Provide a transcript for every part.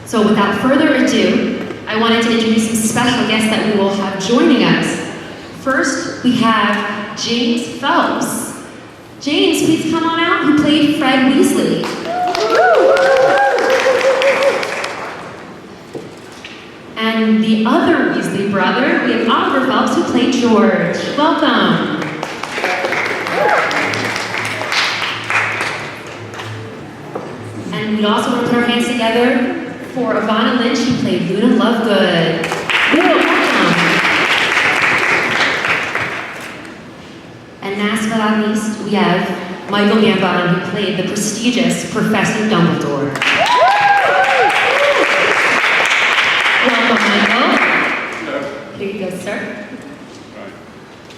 So without further ado, I wanted to introduce some special guests that we will have joining us. First, we have James Phelps. James, please come on out, who played Fred Weasley. And the other Weasley brother, we have Oliver Phelps, who played George. Welcome. And we also want to put our hands together for Evanna Lynch, who played Luna Lovegood. Welcome. And last but not least, we have Michael Gambon, who played the prestigious Professor Dumbledore. Welcome, Michael. Hello. Here you go, sir.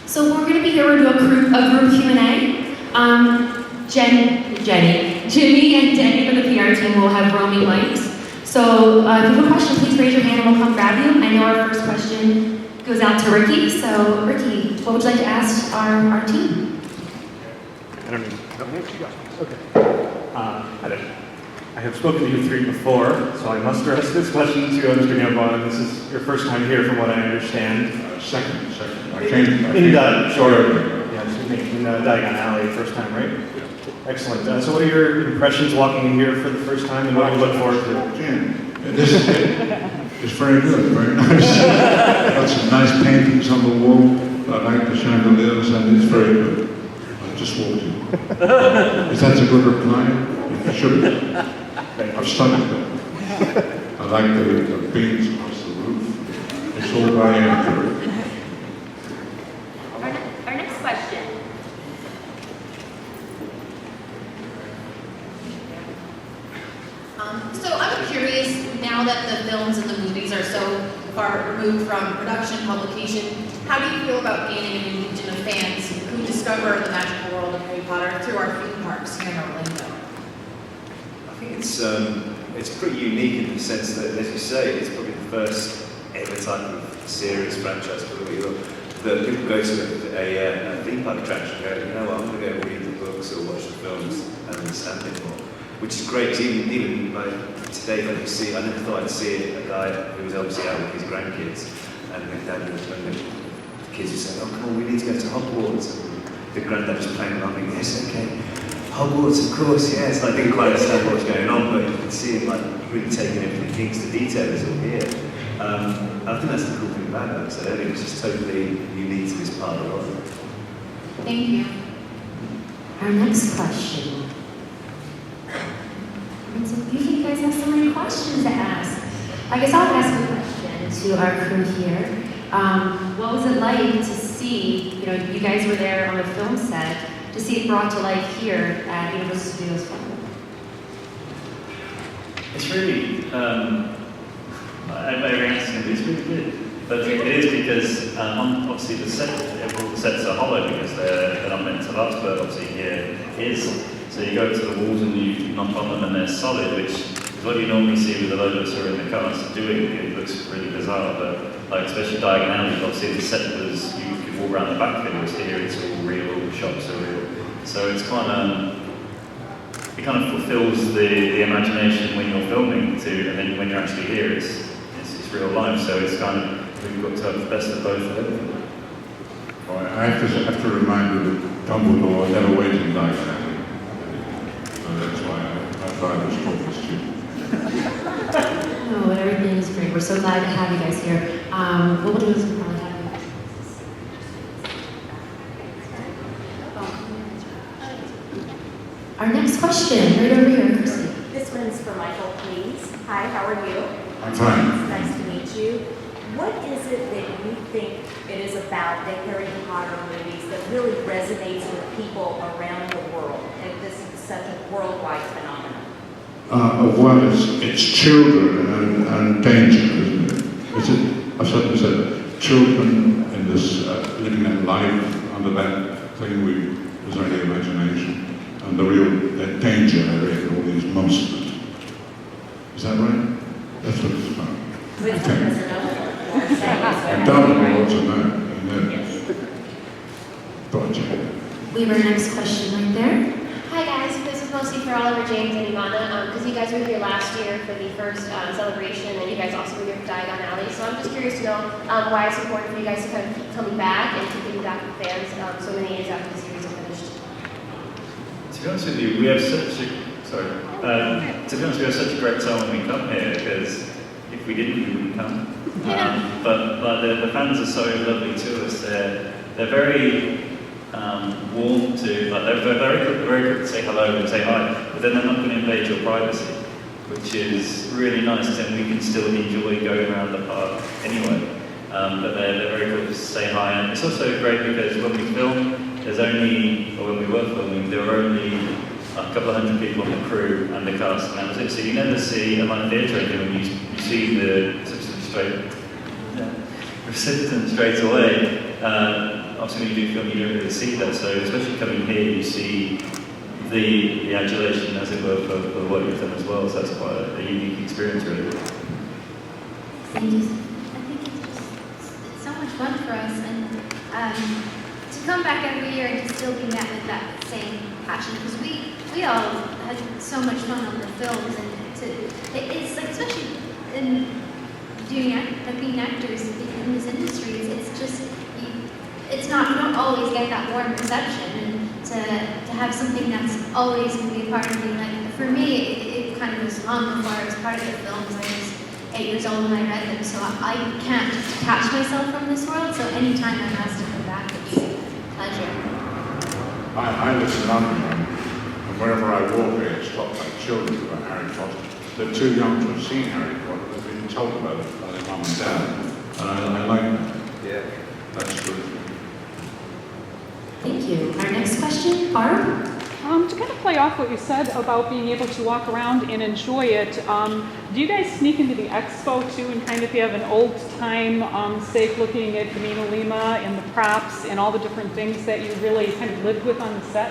So we're going to be here to do a group Q&A. Jimmy and Danny from the PR team will have roaming mics. So if you have a question, please raise your hand and we'll come grab you. I know our first question goes out to Ricky. So Ricky, what would you like to ask our team? I don't know. Okay. Hi there. I have spoken to you three before, so I must address this question to Mr. Gambon. This is your first time here, from what I understand. Second. In Diagon Alley, first time, right? Yeah. Excellent. So what are your impressions walking in here for the first time, and what do you look forward to? This is it's very good, very nice. Got some nice paintings on the wall. I like the chandeliers, and it's very good. I just walked in. Is that a good reply? It should be. I've studied them. I like the beams across the roof. It's all very accurate. Our next question. So I'm curious, now that the films and the movies are so far removed from production, publication, how do you feel about gaining a new legion of fans who discover the magical world of Harry Potter through our theme parks here in Orlando? I think it's pretty unique in the sense that, as you say, it's probably the first ever type of series, franchise, whatever you will, that people go to a theme park attraction and go, you know what, I'm going to go read the books or watch the films and understand it more. Which is great, because even like today when you see, I never thought I'd see a guy who was obviously out with his grandkids, and the dad and the kids were saying, oh come on, we need to go to Hogwarts, and the granddad was playing along, and yes, okay, Hogwarts, of course, yes. I didn't quite understand what was going on, but you could see him like really taking everything into detail as all here. I think that's the cool thing about it, so I think it's just totally unique to this part of the world. Thank you. Our next question. So usually you guys have so many questions to ask. I guess I'll ask a question to our crew here. What was it like to see, you guys were there on the film set, to see it brought to life here at Universal Studios Florida? It's really, it's really good. But it is because obviously the sets are hollow because they're not meant to last, but obviously here is. So you go to the walls and you knock on them and they're solid, which is what you normally see with a load of us who are in the cast doing. It looks really bizarre, but like especially Diagon Alley, obviously the set was, you could walk around the back of it, whereas here it's all real, all the shops are real. So it's it kind of fulfills the imagination when you're filming too, and then when you're actually here, it's real life. So it's kind of, we've got to have the best of both of them. Well, I have to remind you that Dumbledore never went in Diagon Alley. That's why I thought it was focused too. Oh, everything is great. We're so glad to have you guys here. What we'll do is we'll probably have you. Our next question, right over here, Christy. This one's for Michael, please. Hi, how are you? I'm fine. It's nice to meet you. What is it that you think it is about the Harry Potter movies that really resonates with people around the world? And this is such a worldwide phenomenon. Well, it's children and danger, isn't it? I certainly said children in this living that life under that thing is only imagination, and the real danger area and all these monsters. Is that right? That's what it's about. Which one is another? And Dumbledore also know. Gotcha. We have our next question right there. Hi, Hi guys, this is mostly for Oliver, James, and Evanna, because you guys were here last year for the first celebration, and you guys also were here for Diagon Alley, so I'm just curious to know why it's important for you guys to kind of keep coming back and keep giving back to fans so many years after the series are finished. To be honest with you, we have such a great time when we come here, because if we didn't, we wouldn't come. But the fans are so lovely to us. They're very warm to, like, they're very quick to say hello and say hi, but then they're not going to invade your privacy, which is really nice, and we can still enjoy going around the park anyway. But they're very quick to say hi, and it's also great because when we film, when we were filming, there were only a couple of hundred people on the crew and the cast, and that was it. So you never see a live theatre when you see the citizens straight away. Obviously, when you do film, you don't really see that. So, especially coming here, you see the adulation, as it were, for the work you've done as well. So that's quite a unique experience, really. Thank you. I think it's so much fun for us, and to come back every year and to still be met with that same passion, because we all had so much fun on the films, and it's like, especially in being actors in this industry, it's just. You don't always get that warm reception, and to have something that's always going to be a part of me. Like for me, it kind of was long before I was part of the films. I was 8 years old when I read them, so I can't detach myself from this world. So anytime I'm asked to come back, it's a pleasure. I live in London, and wherever I walk, I get stopped by children about Harry Potter. They're too young to have seen Harry Potter. They've been told about it by their mum and dad, and I like that. Yeah. That's good. Thank you. Our next question, Barb? To kind of play off what you said about being able to walk around and enjoy it, do you guys sneak into the expo too and kind of have an old time sake looking at Camino Lima and the props and all the different things that you really kind of lived with on the set?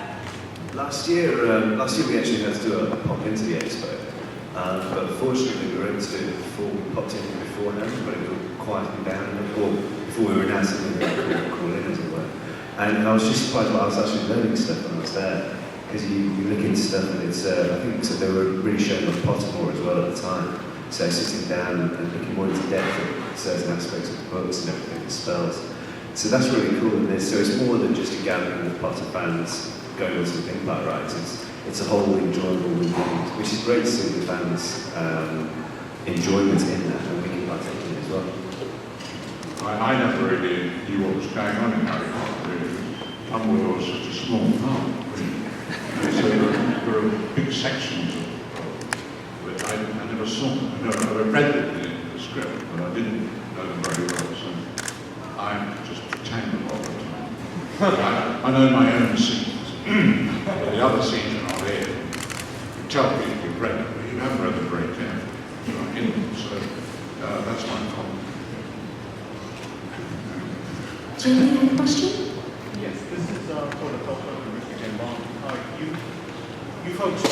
Last year we actually had to do a pop into the expo, but fortunately we were able to do it before we popped in beforehand, but it would quieten down a little, before we were announcing we were call in, as it were. And I was just surprised that I was actually learning stuff when I was there, because you look into stuff and it's, I think so they were really showing off Pottermore as well at the time, so sitting down and looking more into depth at certain aspects of the books and everything, the spells. So that's really cool, and so it's more than just a gathering of Potter fans going on some theme park rides, it's a whole enjoyable weekend, which is great to see the fans' enjoyment in that, and we can partake in it as well. I never really knew what was going on in Harry Potter, really. Dumbledore was such a small part, really. And so there are big sections of it I never saw. I read it in the script, but I didn't know them very well, so I just pretend a lot of the time. I know my own scenes, but the other scenes are not there. You tell people you've read it, but you haven't read them very carefully. You're not in them, so that's my problem. Jamie, you have a question? Yes, this is for the Phelps and Mr. Gambon. You folks,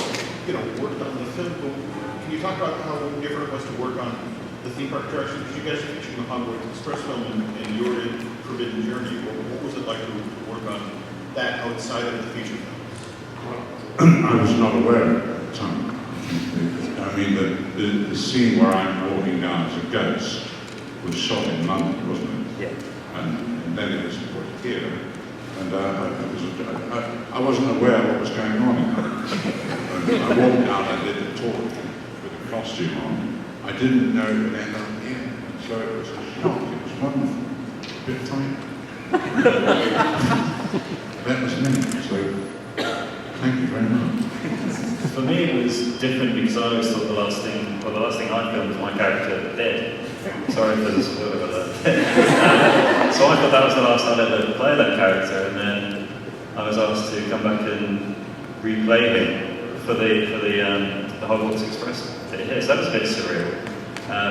worked on the film. Can you talk about how different it was to work on the theme park attraction? Because you guys are featuring the Hogwarts Express film, and you're in Forbidden Journey. What was it like to work on that outside of the feature film? I was not aware at the time. I mean, the scene where I'm walking down as a ghost was shot in London, wasn't it? Yeah. And then it was put here, and I wasn't aware of what was going on. I walked down, I did the tour with a costume on. I didn't know it would end up here, so it was a shock. It was wonderful, a bit tight. That was me. So thank you very much. For me, it was different because I always thought the last thing I filmed was my character dead. Sorry for the spoiler alert. So I thought that was the last I'd ever play that character, and then I was asked to come back and replay him for the Hogwarts Express here. So that was a bit surreal.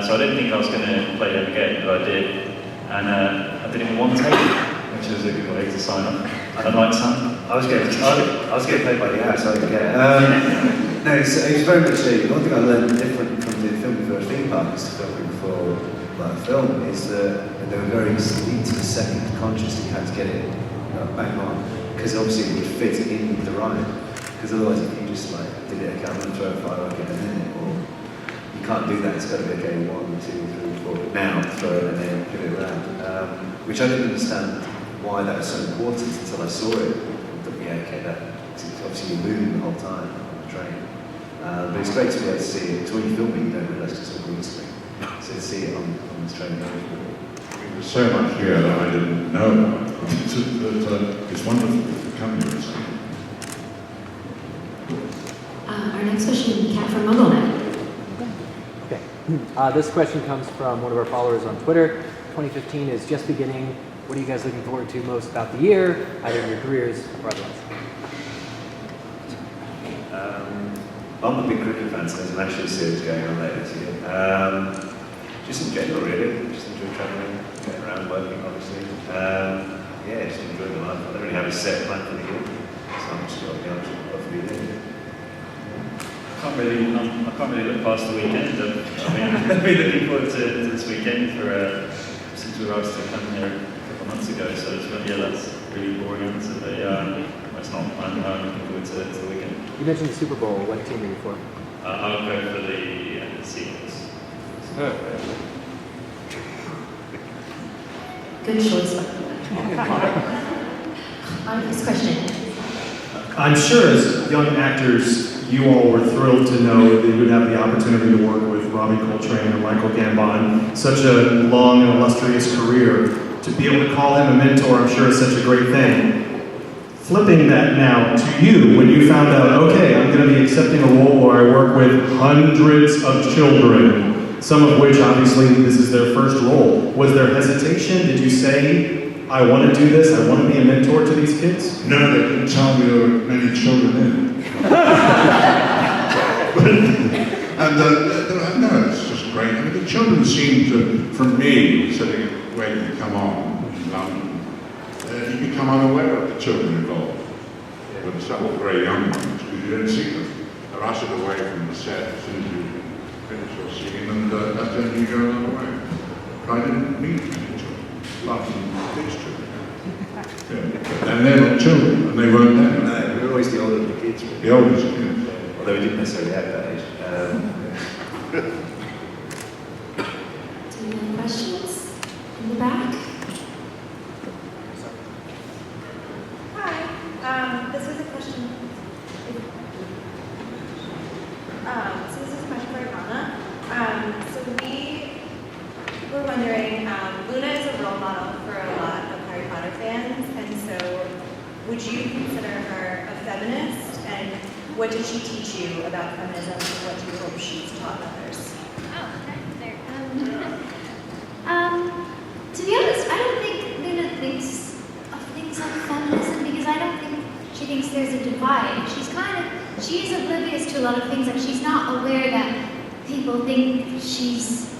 So I didn't think I was going to play him again, but I did, and I did it in one take, which was a good way to sign off. I'd like some. I was getting played by the hour, so I didn't get it. No, it was very much one thing I learned different from the film before a theme park is to filming before like a film is that they were very into the second conscious and had to get it bang on, because obviously it would fit in with the ride. Because otherwise, if you just like did it, okay, I'm going to throw a firework in a minute, or you can't do that. It's got to be okay, 1, 2, 3, 4. Now throw it and then put it around. Which I didn't understand why that was so important until I saw it. Yeah, okay, obviously you're moving the whole time on the train. But it's great to be able to see it. It's when you film it, you don't realise it's all green screen. So to see it on this train. There's so much here that I didn't know about. It's wonderful to come here and see. Our next question, Kat from MuggleNet. Okay. This question comes from one of our followers on Twitter. 2015 is just beginning. What are you guys looking forward to most about the year, either in your careers or otherwise? I'm a big cricket fan, so there's an actual series going on later this year. Just in general, really. Just enjoy travelling, getting around, working, obviously. Yeah, just enjoy the life. I don't really have a set plan for the year, so I'm just going to be honest with what to be doing. I can't really look past the weekend. I mean, I've been looking forward to this weekend since we were asked to come here a couple of months ago. So that's really boring answer, but it's not. I'm looking forward to the weekend. You mentioned the Super Bowl. What team are you for? I'll go for the Seagulls. Good choice, by the way. Our next question. I'm sure as young actors, you all were thrilled to know that you would have the opportunity to work with Robbie Coltrane or Michael Gambon. Such a long and illustrious career. To be able to call him a mentor, I'm sure is such a great thing. Flipping that now to you, when you found out, okay, I'm going to be accepting a role where I work with hundreds of children, some of which obviously this is their first role. Was there hesitation? Did you say, I want to do this, I want to be a mentor to these kids? No, they didn't tell me there were many children in. No, it's just great. I mean, the children seem to, for me, sitting waiting to come on in London, you become unaware of the children involved. But some of the very young ones, because you don't see them. They're ushered away from the set as soon as you finish your scene, and that's when you go another way. But I didn't meet many children, apart from these children. Yeah. And they're not children, and they weren't there. No, we were always the older of the kids. Really. The oldest, yeah. Although we didn't necessarily have that age. Any other questions? In the back? Hi. This is a question. So this is a question for Evanna. So we were wondering, Luna is a role model for a lot of Harry Potter fans, and so would you consider her a feminist? And what did she teach you about feminism, and what do you hope she's taught others? To be honest, I don't think Luna thinks of things like feminism because I don't think she thinks there's a divide. She is oblivious to a lot of things. Like she's not aware that people think she's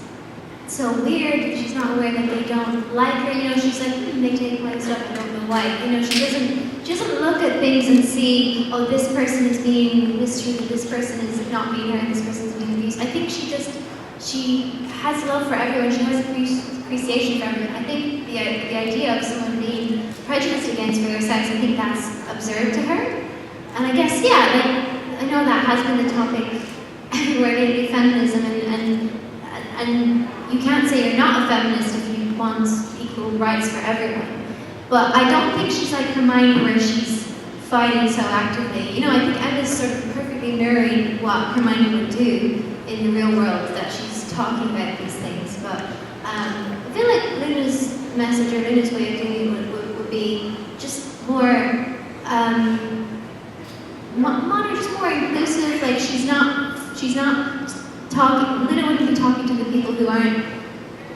so weird. She's not aware that they don't like her. You know, she's like, they take my stuff, I don't know why. You know, she doesn't look at things and see, oh, this person is being mistreated, this person is not being heard, this person is being abused. I think she has love for everyone. She has appreciation for everyone. I think the idea of someone being prejudiced against for their sex, I think that's absurd to her. And I guess, yeah, like, I know that has been the topic everywhere lately, feminism, and you can't say you're not a feminist if you want equal rights for everyone. But I don't think she's like Hermione where she's fighting so actively. You know, I think Emma's sort of perfectly mirroring what Hermione would do in the real world, that she's talking about these things. But I feel like Luna's message or Luna's way of doing it would be just more modern, just more inclusive. Like she's not talking. Luna wouldn't be talking to the people who aren't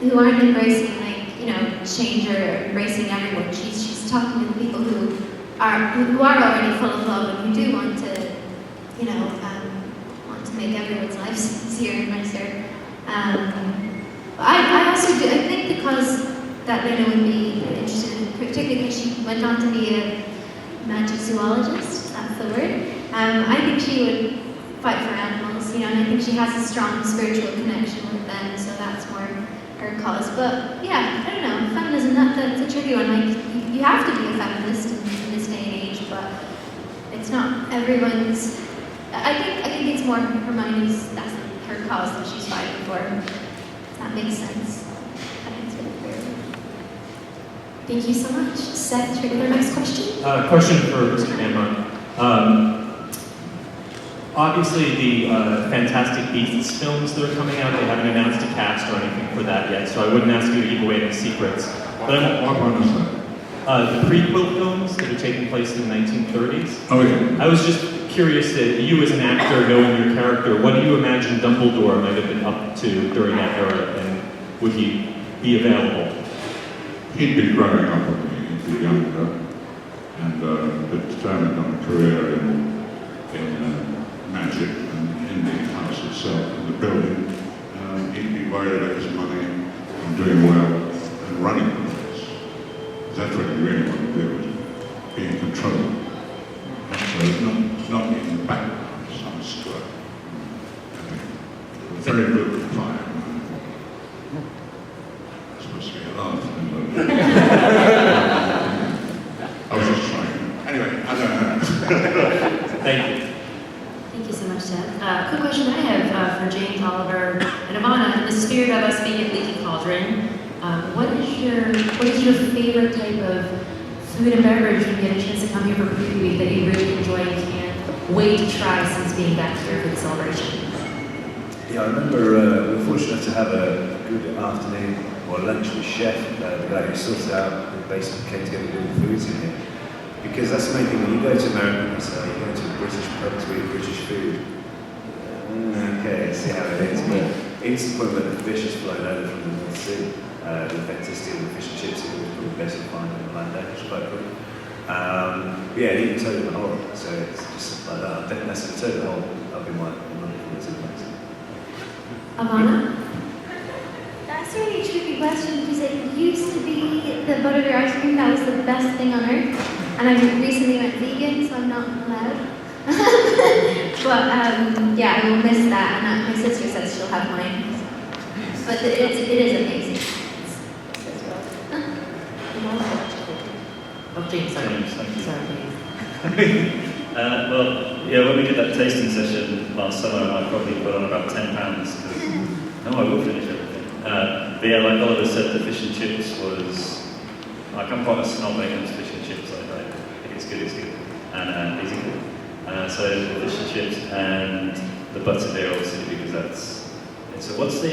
embracing change or embracing everyone. She's talking to the people who are already full of love and who do want to want to make everyone's lives easier and nicer. I also do. I think because that Luna would be interested, particularly because she went on to be a magic zoologist. That's the word. I think she would fight for animals, and I think she has a strong spiritual connection with them, so that's more her cause. But yeah, I don't know, feminism, that's a tricky one. Like, you have to be a feminist in this day and age, but I it's not everyone's. I think it's more Hermione's. That's her cause that she's fighting for. That makes sense. I think it's really clear. Thank you so much. Seth, should we go to our next question? Question for Mr. Gambon. Obviously, the Fantastic Beasts films that are coming out, they haven't announced a cast or anything for that yet, so I wouldn't ask you to give away any secrets. But What one is that? the prequel films that are taking place in the 1930s. Oh, yeah. I was just curious that you as an actor, knowing your character, what do you imagine Dumbledore might have been up to during that era, and would he be available? He'd be growing up with me, he'd be younger, and determined on a career in magic and in the house itself, in the building. He'd be worried about his money and doing well and running the place. That's what he really wanted to do, was be in control. So it's not in the background, some squirt. Very good reply. Supposed to be a laugh. I was just trying. Anyway, I don't know. Thank you. Thank you so much, Seth. Quick question I have for James, Oliver, and Evanna. In the spirit of us being at Leaky Cauldron, what is your favorite type of food and beverage when you get a chance to come here for preview week that you really enjoy and can't wait to try since being back here for the celebration? Yeah, I remember we were fortunate to have a good afternoon or lunch with Chef, the guy who sorted out the basically came together with all the foods in here. Because that's the main thing, when you go to American restaurant, you go to British pubs with British food. Okay, see how it is. But it's the point where the fish is flown over from the North Sea. The authenticity of the fish and chips is probably the best you find in the land there, which is quite cool. Yeah, and even toad in the hole, so it's just stuff like that. I think that's the toad in the hole, that'll be my looking forward to the next. Evanna? That's a really tricky question because it used to be the butterbeer ice cream that was the best thing on earth, and I recently went vegan, so I'm not allowed. But yeah, I will miss that, and my sister says she'll have mine. But it is amazing. Oh, James, sorry. James, thank you. Sorry, James. Well, yeah, when we did that tasting session last summer, I probably put on about 10 pounds. No, I will finish everything. But yeah, like Oliver said, the fish and chips was, like I'm quite a snob when it comes to fish and chips. I think it's good, and easy good. So the fish and chips and the butterbeer, obviously, because that's. So what's the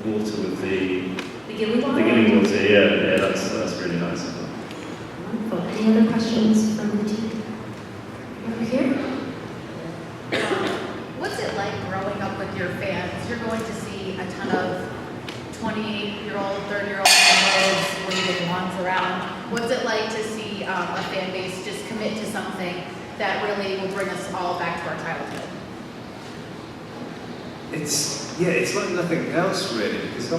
water with the gilly water? The gilly water, yeah, that's really nice. Wonderful. Any other questions from the team? Over here? What's it like growing up with your fans? You're going to see a ton of 28-year-old, 30-year-old kids waving wands around. What's it like to see a fan base just commit to something that really will bring us all back to our childhood? It's like nothing else really, because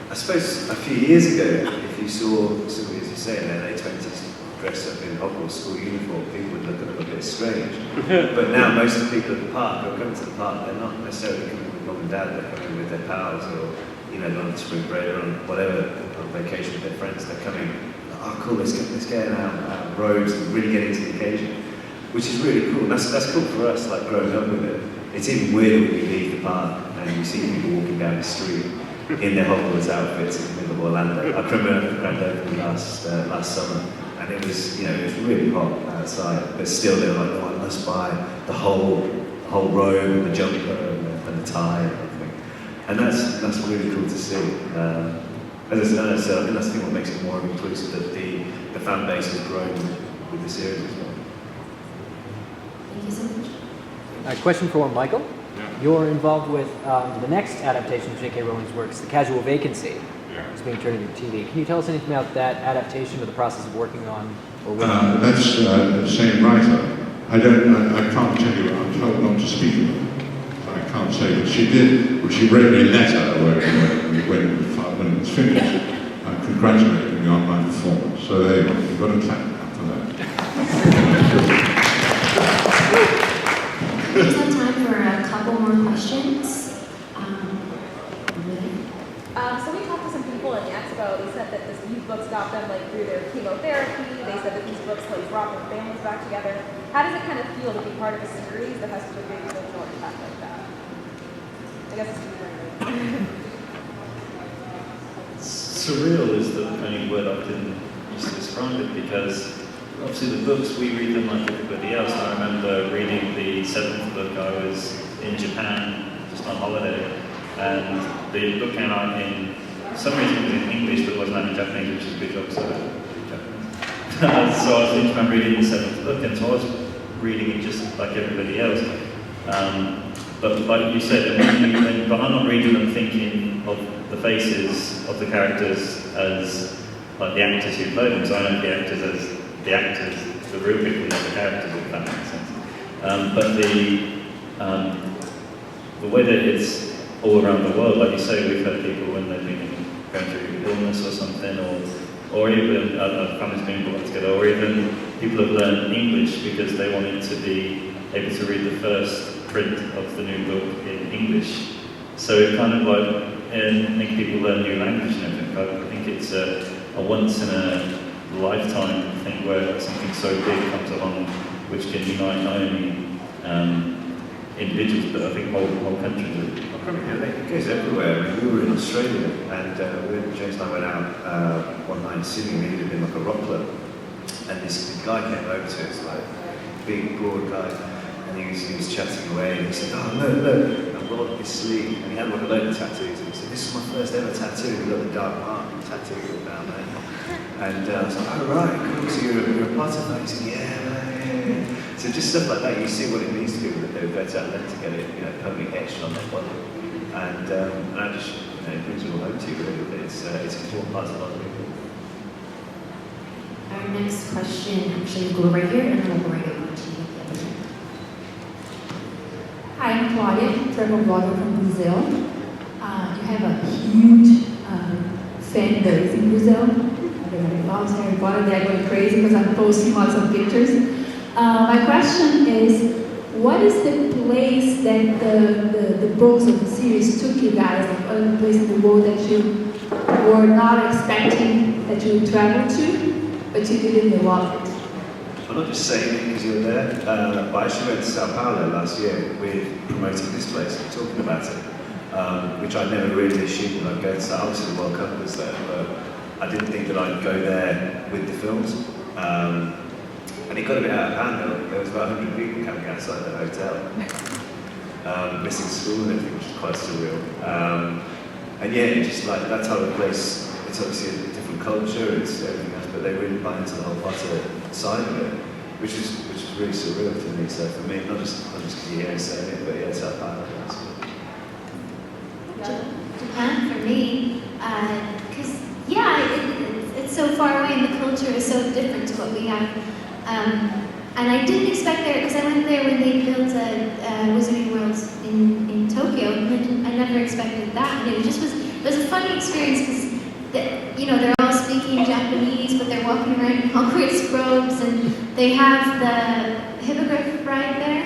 I suppose a few years ago, if you saw somebody, as you say, in their late 20s dressed up in Hogwarts school uniform, people would look at them a bit strange. But now most of the people at the park who are coming to the park, they're not necessarily coming with mum and dad, they're coming with their pals, or they're on spring break or on whatever, on vacation with their friends. They're coming, oh cool, let's get in our robes and really get into the occasion, which is really cool. And that's cool for us, like growing up with it. It's even weirder when you leave the park and you see people walking down the street in their Hogwarts outfits in the middle of Orlando. I remember the grand opening last summer, and it was really hot outside, but still they were like, oh, I must buy the whole robe and the jumper and the tie and everything. And that's really cool to see. As I said, I think that's the thing what makes it more inclusive, that the fan base has grown with the series as well. Thank you so much. Question for Michael. Yeah. You're involved with the next adaptation of J.K. Rowling's works, The Casual Vacancy. Yeah. It's being turned into TV. Can you tell us anything about that adaptation or the process of working on? That's the same writer. I can't tell you. I'm told not to speak about it. I can't say, but she did. Well, she wrote me a letter when it was finished, congratulating me on my performance. So there you go. You've got to clap for that. We just have time for a couple more questions. So we talked to some people at the expo. They said that these books got them through their chemotherapy. They said that these books like brought their families back together. How does it kind of feel to be part of a series that has such a big social impact like that? I guess it's Surreal is the only word I can use to describe it, because obviously the books, we read them like everybody else. I remember reading the 7th book. I was in Japan just on holiday, and the book came out in, for some reason it was in English, but it wasn't out in Japanese, which is a good job, so so I was in Japan reading the 7th book, and so I was reading it just like everybody else. But like you said, but I'm not reading them thinking of the faces of the characters as like the actors who play them. So I know the actors as the actors, the real people, not the characters, if that makes sense. But the way that it's all around the world, like you say, we've had people when they've been going through illness or something, or even families being brought together, or even people have learned English because they wanted to be able to read the first print of the new book in English. So it kind of like make people learn new language and everything. I think it's a once in a lifetime thing where something so big comes along which can unite not only individuals, but I think whole countries. It goes everywhere. I mean, we were in Australia, and James and I went out one night singing. We had been like a rock club, and this guy came over to us, like big, broad guy, and he was chatting away, and he said, "Oh, look, I've got this sleeve," and he had like a load of tattoos. And he said, "This is my first ever tattoo. We've got the dark mark tattoo down there." And I was like, "Oh right, cool. So you're a part of that?" He said, "Yeah." So just stuff like that, you see what it means to people that they go to Atlanta to get it, permanently etched on their body, and I just, it brings it all home to you really. But it's an important part of a lot of people. Our next question, actually, we'll go right here, and then we'll go right over to you. Hi, I'm Claudia, travel blogger from Brazil. You have a huge fan base in Brazil. Everybody loves Harry Potter. They're going crazy because I'm posting lots of pictures. My question is, what is the place that the books of the series took you guys, like other place in the world that you were not expecting that you would travel to, but you did and you loved it? I'm not just saying it because you're there, but I actually went to Sao Paulo last year with promoting this place and talking about it, which I'd never really assumed that I'd go to. Obviously the World Cup was there, but I didn't think that I'd go there with the films. And it got a bit out of hand. There was about 100 people camping outside the hotel, missing school and everything, which is quite surreal. And yeah, it's just like that type of place. It's obviously a different culture, it's everything else, but they really buy into the whole Potter side of it, which is really surreal to me. So for me, not just because you hear me saying it, but yeah, it's out there. Japan for me, because it's so far away and the culture is so different to what we have. And I didn't expect there, because I went there when they built Wizarding World in Tokyo, and I never expected that. And it was a funny experience because they're all speaking Japanese, but they're walking around in Hogwarts robes, and they have the hippogriff ride there,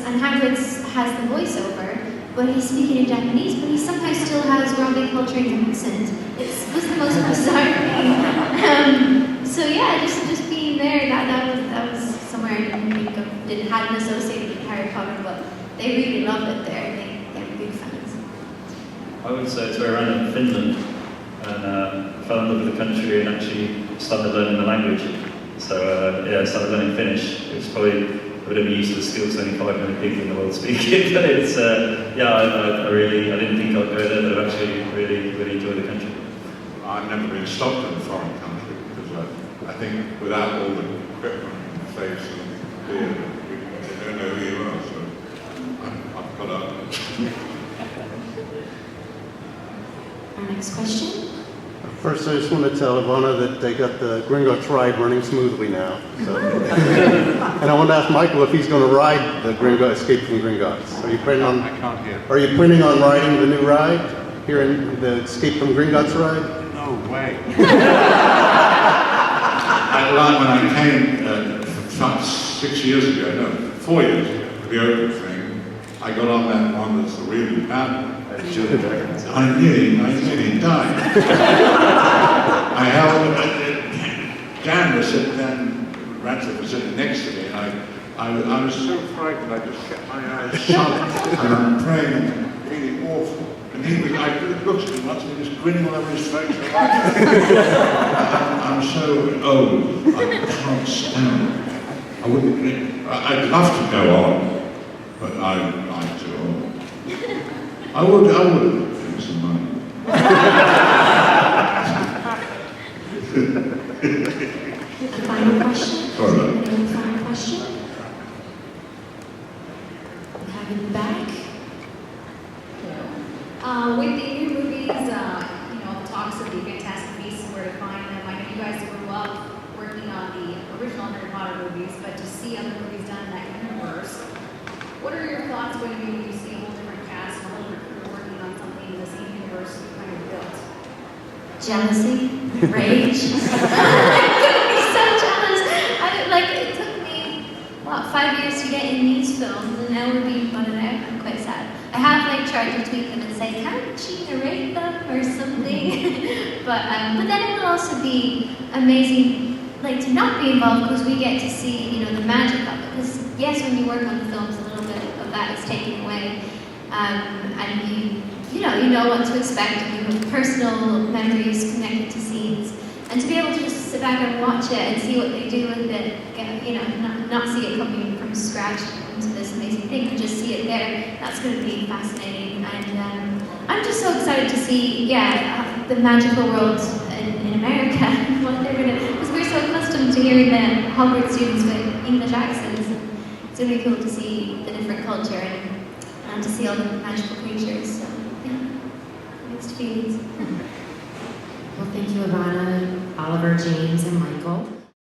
and Hagrid has the voiceover, but he's speaking in Japanese, but he sometimes still has Robbie Coltrane's accent. It was the most bizarre thing. So yeah, just being there, that was somewhere I didn't think of, hadn't associated with Harry Potter, but they really love it there. They're big fans. I would say it's where I ran in Finland, and fell in love with the country and actually started learning the language. So I started learning Finnish. It was probably a bit of a useless skill, because only 5 million people in the world speak it. But it's I didn't think I'd go there, but I've actually really enjoyed the country. I've never been stopped in a foreign country because I think without all the equipment and face and beard, they don't know who you are. So I've got up. Our next question. First, I just want to tell Evanna that they got the Gringotts ride running smoothly now. So. And I want to ask Michael if he's going to ride the Escape from Gringotts. Are you planning on? I can't hear. Are you planning on riding the new ride here in the Escape from Gringotts ride? No way. When I came 6 years ago, no, 4 years ago, the open thing, I got on that one that's really bad. I nearly died. I held it. Dan Radcliffe was sitting next to me, and I was so frightened, I just kept my eyes shut, and I'm praying and feeling awful. And I looked at him once, and he was grinning all over his face. I'm so old, I can't stand it. I wouldn't drink. I'd love to go on, but I'm too old. I would drink some money. Final question? All right. Any final question? We have it back. With the new movies, talks of the Fantastic Beasts and where to find them. I know you guys grew up working on the original Harry Potter movies, but to see other movies done in that universe, what are your thoughts going to be when you see a whole different cast and a whole different crew working on something in the same universe you kind of built? Jealousy, rage. I'm gonna be so jealous. It took me 5 years to get in these films, and now we're being butted out. I'm quite sad. I have tried to tweet them and say, can't she narrate them or something? but then it will also be amazing, to not be involved because we get to see, the magic of it. Because yes, when you work on the films, a little bit of that is taken away, and you know what to expect, and you have personal memories connected to scenes, and to be able to just sit back and watch it and see what they do with it, not see it coming from scratch into this amazing thing, and just see it there, that's going to be fascinating. And I'm just so excited to see, the magical world in America, what they're going to, because we're so accustomed to hearing the Hogwarts students with English accents, and it's going to be cool to see the different culture and to see all the magical creatures. So, mixed feelings. Well, thank you, Evanna, Oliver, James, and Michael.